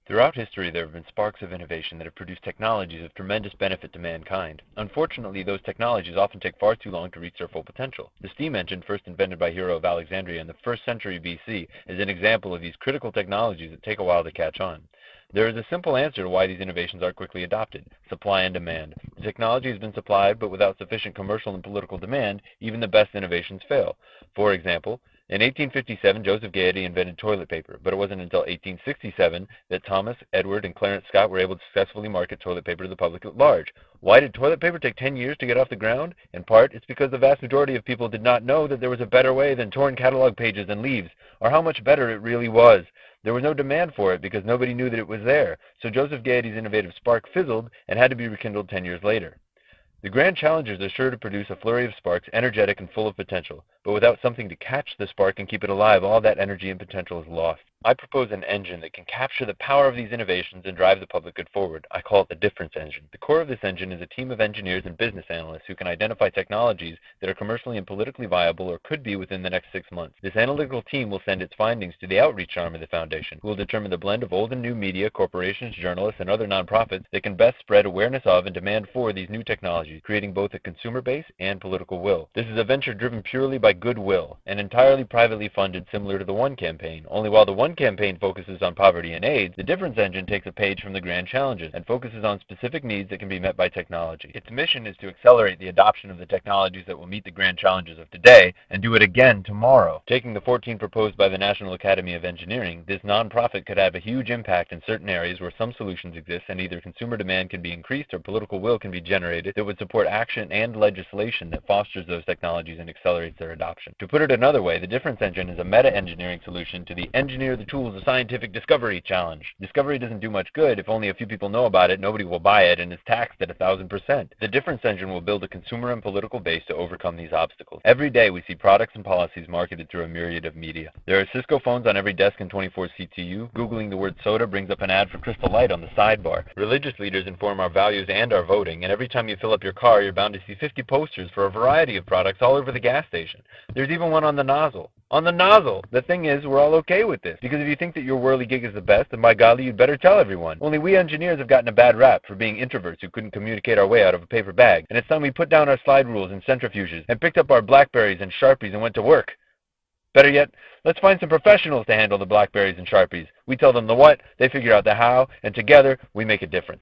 Throughout history, there have been sparks of innovation that have produced technologies of tremendous benefit to mankind. Unfortunately, those technologies often take far too long to reach their full potential. The steam engine, first invented by Hero of Alexandria in the 1st century BC, is an example of these critical technologies that take a while to catch on. There is a simple answer to why these innovations aren't quickly adopted: supply and demand. The technology has been supplied, but without sufficient commercial and political demand, even the best innovations fail. For example, in 1857, Joseph Gaiety invented toilet paper, but it wasn't until 1867 that Thomas, Edward, and Clarence Scott were able to successfully market toilet paper to the public at large. Why did toilet paper take 10 years to get off the ground? In part, it's because the vast majority of people did not know that there was a better way than torn catalog pages and leaves, or how much better it really was. There was no demand for it because nobody knew that it was there, so Joseph Gaiety's innovative spark fizzled and had to be rekindled 10 years later. The grand challenges are sure to produce a flurry of sparks, energetic and full of potential, but without something to catch the spark and keep it alive, all that energy and potential is lost. I propose an engine that can capture the power of these innovations and drive the public good forward. I call it the difference engine. The core of this engine is a team of engineers and business analysts who can identify technologies that are commercially and politically viable or could be within the next 6 months. This analytical team will send its findings to the outreach arm of the foundation, who will determine the blend of old and new media, corporations, journalists, and other nonprofits that can best spread awareness of and demand for these new technologies, creating both a consumer base and political will. This is a venture driven purely by goodwill and entirely privately funded, similar to the One campaign. Only while the One campaign focuses on poverty and AIDS, the Difference Engine takes a page from the grand challenges and focuses on specific needs that can be met by technology. Its mission is to accelerate the adoption of the technologies that will meet the grand challenges of today and do it again tomorrow. Taking the 14 proposed by the National Academy of Engineering, this nonprofit could have a huge impact in certain areas where some solutions exist and either consumer demand can be increased or political will can be generated that would support action and legislation that fosters those technologies and accelerates their adoption. To put it another way, the Difference Engine is a meta-engineering solution to the Engineer the Tools of Scientific Discovery challenge. Discovery doesn't do much good. If only a few people know about it, nobody will buy it and is taxed at 1,000%. The Difference Engine will build a consumer and political base to overcome these obstacles. Every day we see products and policies marketed through a myriad of media. There are Cisco phones on every desk in 24 CTU. Googling the word soda brings up an ad for Crystal Light on the sidebar. Religious leaders inform our values and our voting, and every time you fill up your car, you're bound to see 50 posters for a variety of products all over the gas station. There's even one on the nozzle. On the nozzle! The thing is, we're all okay with this, because if you think that your whirligig is the best, then by golly, you'd better tell everyone. Only we engineers have gotten a bad rap for being introverts who couldn't communicate our way out of a paper bag, and it's time we put down our slide rules and centrifuges, and picked up our Blackberries and Sharpies and went to work. Better yet, let's find some professionals to handle the Blackberries and Sharpies. We tell them the what, they figure out the how, and together, we make a difference.